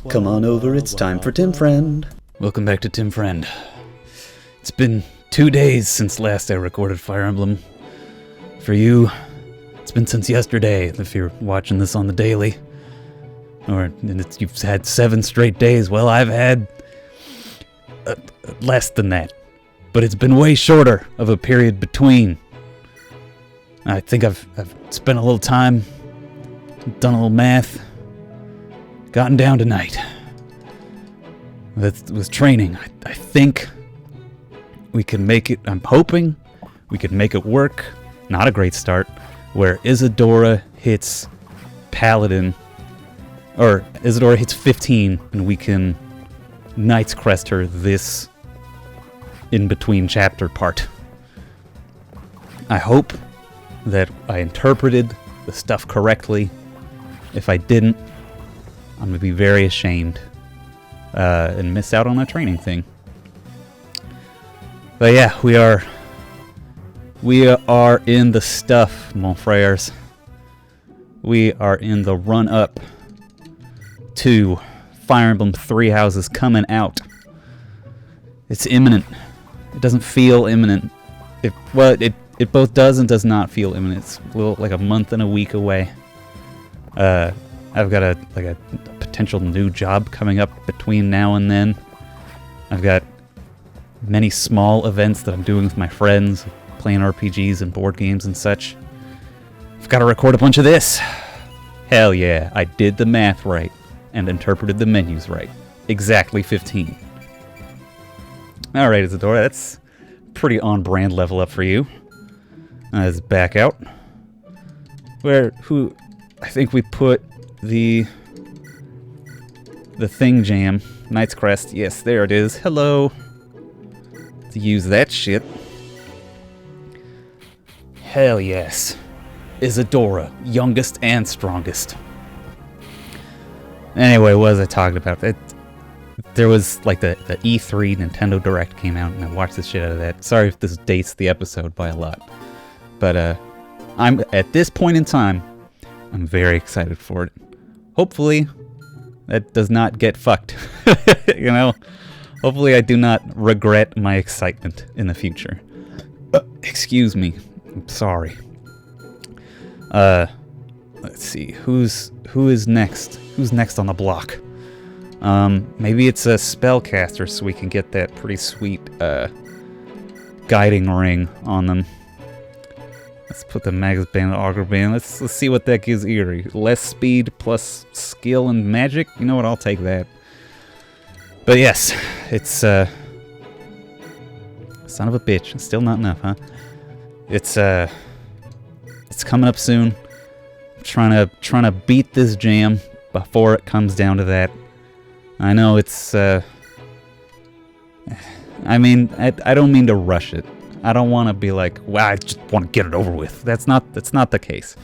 Come on over, it's time for Tim Friend. Welcome back to Tim Friend. It's been 2 days since last I recorded Fire Emblem. For you, it's been since yesterday, if you're watching this on the daily. Or you've had 7 straight days. Well, I've had less than that. But it's been way shorter of a period between. I think I've spent a little time, done a little math, gotten down tonight. That was training. I think we can make it. I'm hoping we could make it work. Not a great start. Where Isadora hits Paladin, or Isadora hits 15, and we can Knight's Crest her this in-between chapter part. I hope that I interpreted the stuff correctly. If I didn't, I'm going to be very ashamed and miss out on a training thing. But yeah, we are in the stuff, mon frères. We are in the run-up to Fire Emblem Three Houses coming out. It's imminent. It doesn't feel imminent. It both does and does not feel imminent. It's a little like a month and a week away. I've got a potential new job coming up between now and then. I've got many small events that I'm doing with my friends, playing RPGs and board games and such. I've got to record a bunch of this. Hell yeah, I did the math right and interpreted the menus right. Exactly 15. Alright, Isadora, that's pretty on-brand level up for you. Let's back out. I think we put the thing jam. Knight's Crest. Yes, there it is. Hello. To use that shit. Hell yes. Isadora, youngest and strongest. Anyway, what was I talking about? There was like the E3 Nintendo Direct came out, and I watched the shit out of that. Sorry if this dates the episode by a lot. But I'm at this point in time, I'm very excited for it. Hopefully, that does not get fucked. You know? Hopefully I do not regret my excitement in the future. Excuse me. I'm sorry. Let's see. Who is next? Who's next on the block? Maybe it's a spellcaster so we can get that pretty sweet guiding ring on them. Let's put the Magus Band and Augur Band. Let's see what that gives Eerie. Less speed plus skill and magic? You know what, I'll take that. But yes, it's son of a bitch. Still not enough, huh? It's coming up soon. I'm trying to beat this jam before it comes down to that. I know it's I mean, I don't mean to rush it. I don't want to be like, wow, I just want to get it over with. That's not the case.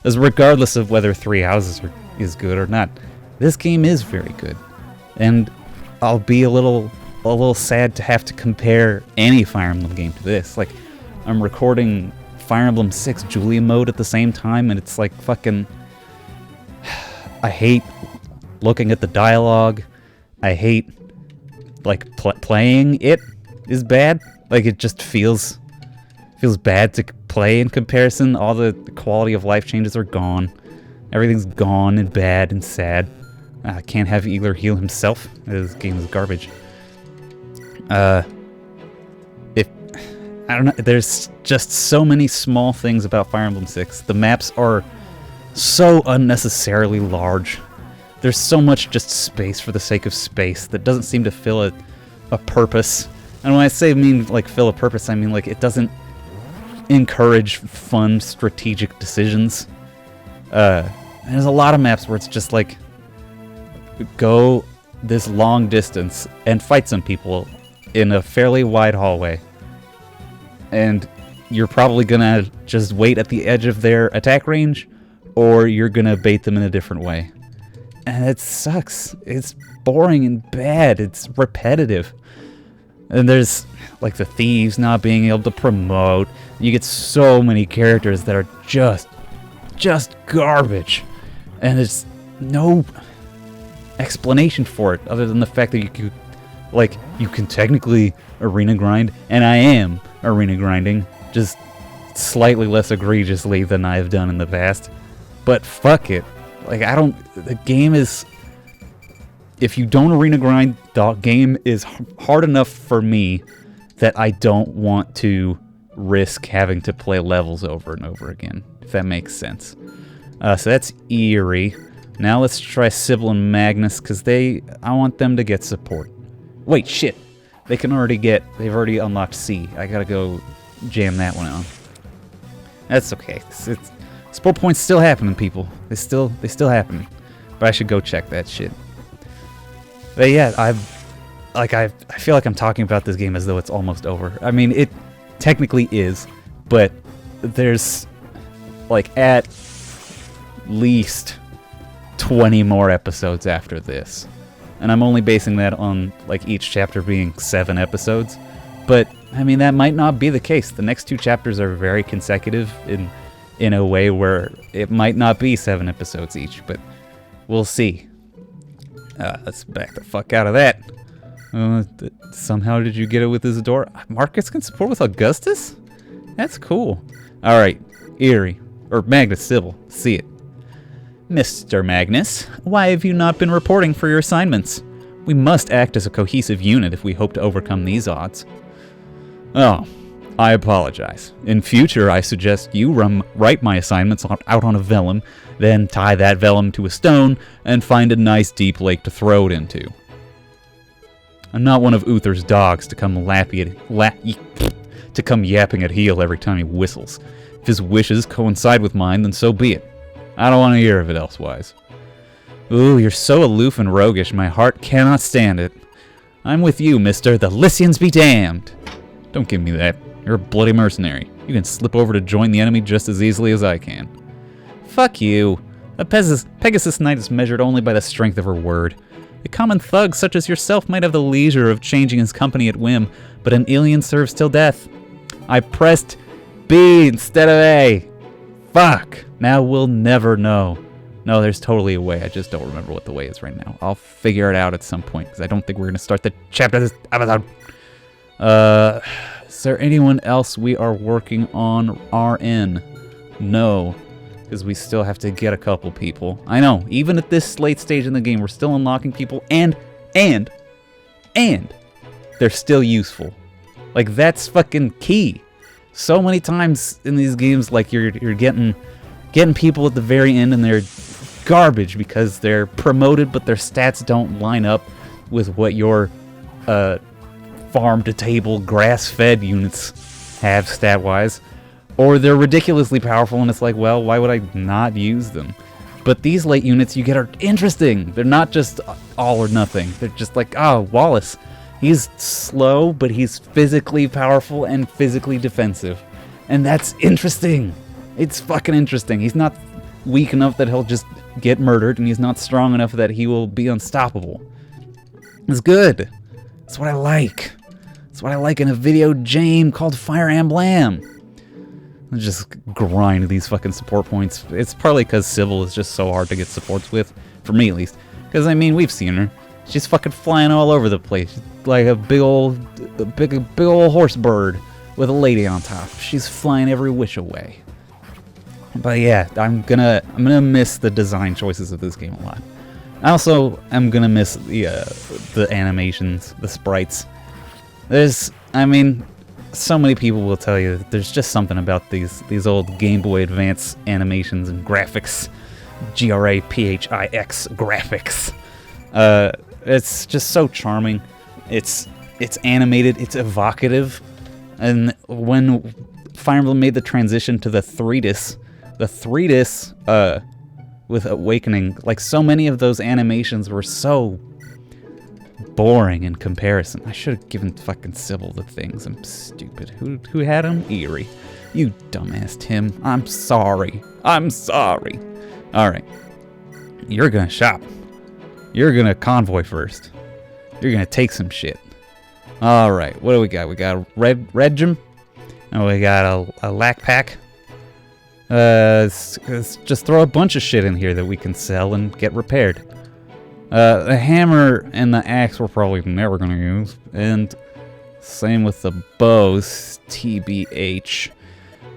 As regardless of whether Three Houses is good or not, this game is very good. And I'll be a little sad to have to compare any Fire Emblem game to this. Like, I'm recording Fire Emblem 6 Julia mode at the same time, and it's like fucking... I hate looking at the dialogue. I hate, like, playing it is bad. Like, it just feels bad to play in comparison. All the quality of life changes are gone. Everything's gone and bad and sad. I can't have Eagler heal himself. This game is garbage. I don't know. There's just so many small things about Fire Emblem 6. The maps are so unnecessarily large. There's so much just space for the sake of space that doesn't seem to fill a purpose. And when I say fill a purpose, I mean like it doesn't encourage fun strategic decisions. There's a lot of maps where it's just like, go this long distance and fight some people in a fairly wide hallway. And you're probably gonna just wait at the edge of their attack range, or you're gonna bait them in a different way. And it sucks. It's boring and bad. It's repetitive. And there's, like, the thieves not being able to promote. You get so many characters that are just garbage. And there's no... explanation for it other than the fact that you can technically arena grind, and I am arena grinding, just slightly less egregiously than I've done in the past. But fuck it. Like, the game is, if you don't arena grind, the game is hard enough for me that I don't want to risk having to play levels over and over again, if that makes sense. So that's Eerie. Now let's try Sybil and Magnus, because I want them to get support. Wait, shit. They've already unlocked C. I gotta go jam that one on. That's okay. Support points still happening, people. They still happening. But I should go check that shit. But yeah, I feel like I'm talking about this game as though it's almost over. I mean, it technically is, but there's like at least 20 more episodes after this. And I'm only basing that on like each chapter being 7 episodes. But I mean, that might not be the case. The next 2 chapters are very consecutive in a way where it might not be 7 episodes each, but we'll see. Let's back the fuck out of that. Somehow did you get it with Isadora? Marcus can support with Augustus? That's cool. Alright, Eerie. Or Magnus, Sybil. See it. Mr. Magnus, why have you not been reporting for your assignments? We must act as a cohesive unit if we hope to overcome these odds. Oh, I apologize. In future, I suggest you write my assignments out on a vellum, then tie that vellum to a stone, and find a nice deep lake to throw it into. I'm not one of Uther's dogs to come yapping at heel every time he whistles. If his wishes coincide with mine, then so be it. I don't want to hear of it elsewise. Ooh, you're so aloof and roguish, my heart cannot stand it. I'm with you, mister. The Lycians be damned. Don't give me that. You're a bloody mercenary. You can slip over to join the enemy just as easily as I can. Fuck you. A Pegasus Knight is measured only by the strength of her word. A common thug such as yourself might have the leisure of changing his company at whim, but an alien serves till death. I pressed B instead of A. Fuck. Now we'll never know. No, there's totally a way. I just don't remember what the way is right now. I'll figure it out at some point, because I don't think we're going to start the chapter this episode. Is there anyone else we are working on RN? No, because we still have to get a couple people. I know, even at this late stage in the game, we're still unlocking people, and they're still useful. Like, that's fucking key. So many times in these games, like, you're getting people at the very end and they're garbage because they're promoted, but their stats don't line up with what your farm-to-table, grass-fed units have stat-wise. Or they're ridiculously powerful, and it's like, well, why would I not use them? But these late units you get are interesting. They're not just all or nothing. They're just like, oh, Wallace. He's slow, but he's physically powerful and physically defensive. And that's interesting. It's fucking interesting. He's not weak enough that he'll just get murdered, and he's not strong enough that he will be unstoppable. It's good. That's what I like. That's what I like in a video game called Fire Emblem. Just grind these fucking support points. It's partly because Sybil is just so hard to get supports with, for me at least. Because, I mean, we've seen her. She's fucking flying all over the place. She's like a big old horse bird with a lady on top. She's flying every which way. But yeah, I'm gonna miss the design choices of this game a lot. I also am gonna miss the animations, the sprites. I mean, so many people will tell you that there's just something about these old Game Boy Advance animations and graphics, GRAPHIX graphics. It's just so charming. It's animated. It's evocative. And when Fire Emblem made the transition to the 3DS with Awakening, like, so many of those animations were so boring in comparison. I should have given fucking Sybil the things. I'm stupid. Who had them? Eerie. You dumbass Tim. I'm sorry. Alright. You're gonna shop. You're gonna convoy first. You're gonna take some shit. Alright, what do we got? We got a red gem. And we got a lack pack. Let's just throw a bunch of shit in here that we can sell and get repaired. The hammer and the axe we're probably never gonna use, and same with the bows, TBH.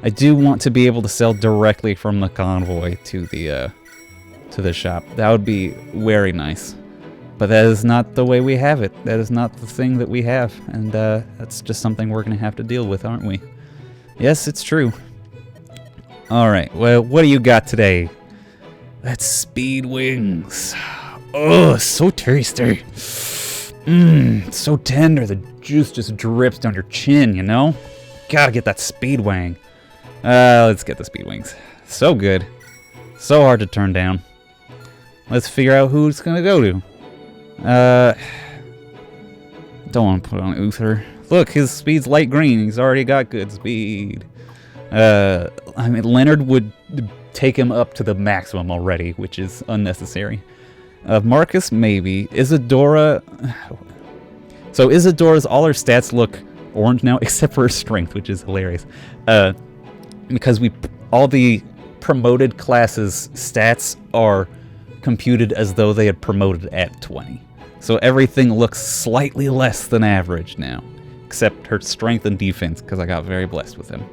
I do want to be able to sell directly from the convoy to the shop. That would be very nice. But that is not the way we have it. That is not the thing that we have, and that's just something we're gonna have to deal with, aren't we? Yes, it's true. Alright, well, what do you got today? That's speed wings. Oh, so tasty. Mmm, so tender. The juice just drips down your chin, you know? Gotta get that speed wing. Let's get the speed wings. So good. So hard to turn down. Let's figure out who it's gonna go to. Don't want to put on Uther. Look, his speed's light green. He's already got good speed. I mean, Leonard would take him up to the maximum already, which is unnecessary. Marcus, maybe. Isadora... So Isadora's, all her stats look orange now, except for her strength, which is hilarious. Because all the promoted classes' stats are computed as though they had promoted at 20. So everything looks slightly less than average now, except her strength and defense, because I got very blessed with him.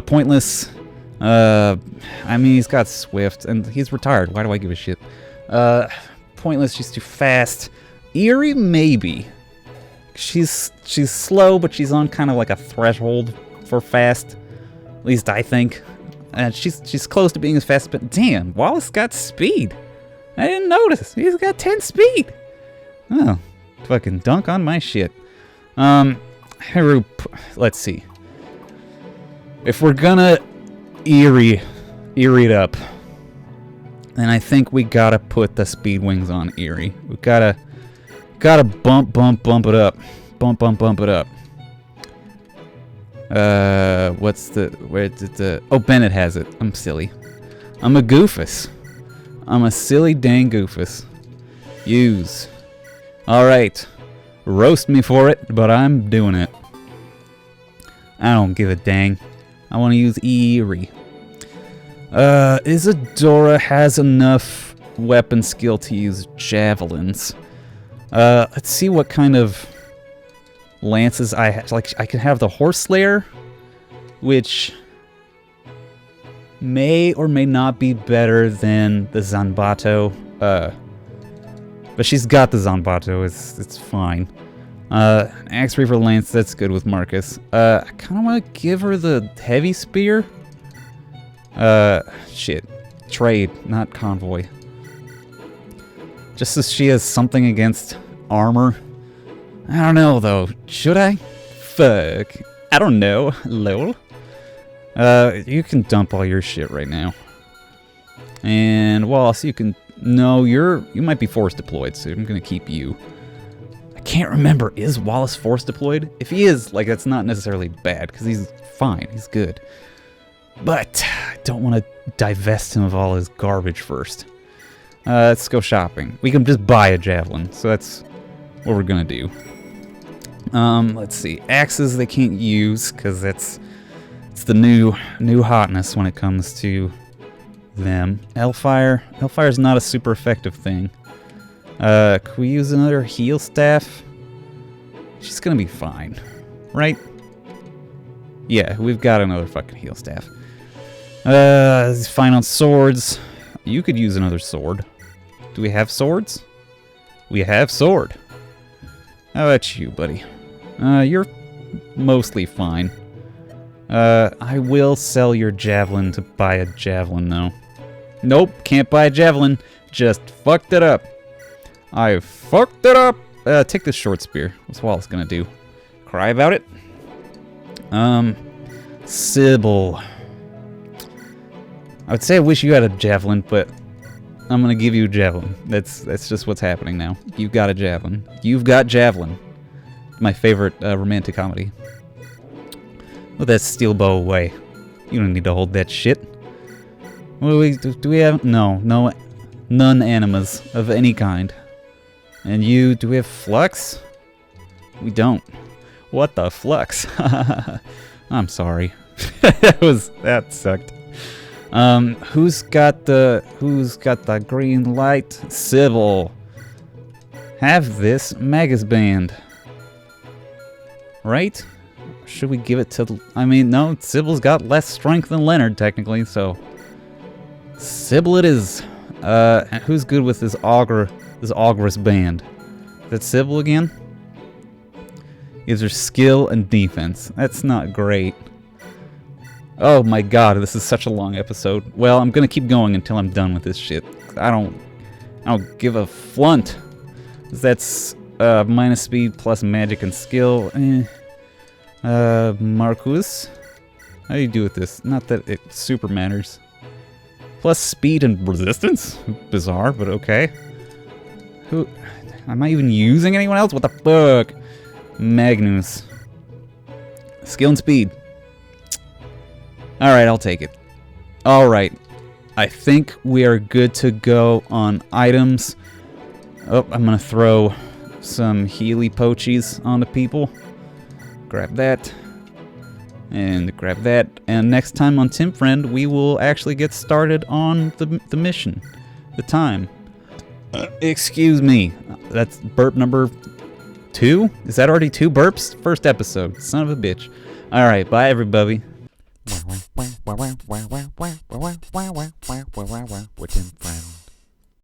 Pointless. I mean, he's got Swift, and he's retired. Why do I give a shit? Pointless, she's too fast. Eerie, maybe. She's slow, but she's on kind of like a threshold for fast. At least I think. And she's close to being as fast, but damn, Wallace got speed. I didn't notice. He's got 10 speed. Oh, fucking dunk on my shit. Let's see. If we're gonna Eerie it up, then I think we gotta put the speed wings on Eerie. We gotta bump it up. Bump it up. Oh, Bennett has it. I'm silly. I'm a goofus. I'm a silly dang goofus. Use. Alright. Roast me for it, but I'm doing it. I don't give a dang. I want to use Eerie. Isadora has enough weapon skill to use javelins. Let's see what kind of lances I have. Like, I can have the Horse Slayer, which may or may not be better than the Zanbato. But she's got the Zanbato. It's fine. Axe Reaver Lance, that's good with Marcus. I kind of want to give her the Heavy Spear. Shit. Trade, not Convoy. Just as she has something against armor. I don't know, though. Should I? Fuck. I don't know. Lol. You can dump all your shit right now. And Wallace, you can... No, you might be force deployed, so I'm gonna keep you. I can't remember, is Wallace force deployed? If he is, like, that's not necessarily bad, because he's fine, he's good. But I don't want to divest him of all his garbage first. Let's go shopping. We can just buy a javelin, so that's what we're gonna do. Let's see. Axes they can't use, because it's the new hotness when it comes to them. Hellfire is not a super effective thing. Can we use another heal staff? She's gonna be fine, right? Yeah, we've got another fucking heal staff. Fine on swords. You could use another sword. Do we have swords? We have sword. How about you, buddy? You're mostly fine. I will sell your javelin to buy a javelin, though. Nope, can't buy a javelin. Just fucked it up. I fucked it up. Take this short spear. What's Wallace gonna do? Cry about it? Sybil. I would say I wish you had a javelin, but I'm gonna give you a javelin. That's just what's happening now. You've got a javelin. You've got javelin. My favorite romantic comedy. Put that steel bow away. You don't need to hold that shit. What do we have? No, none animas of any kind. And you, do we have flux? We don't. What the flux? I'm sorry. that sucked. Who's got the green light? Sybil. have this Magus band. Right? Should we give it to... I mean, no, Sybil's got less strength than Leonard, technically, so... Sybil it is. And who's good with this Augurus band? Is that Sybil again? Gives her skill and defense. That's not great. Oh my god, this is such a long episode. Well, I'm gonna keep going until I'm done with this shit. I don't give a flunt. That's minus speed plus magic and skill. Marcus? How do you do with this? Not that it super matters. Plus speed and resistance? Bizarre, but okay. Who... Am I even using anyone else? What the fuck? Magnus. Skill and speed. Alright, I'll take it. Alright. I think we are good to go on items. Oh, I'm gonna throw some Healy Pochies onto people. Grab that. And grab that. And next time on Tim Friend, we will actually get started on the mission. The time. Excuse me. That's burp number 2? Is that already 2 burps? First episode. Son of a bitch. Alright, bye everybody. We're Tim Friend.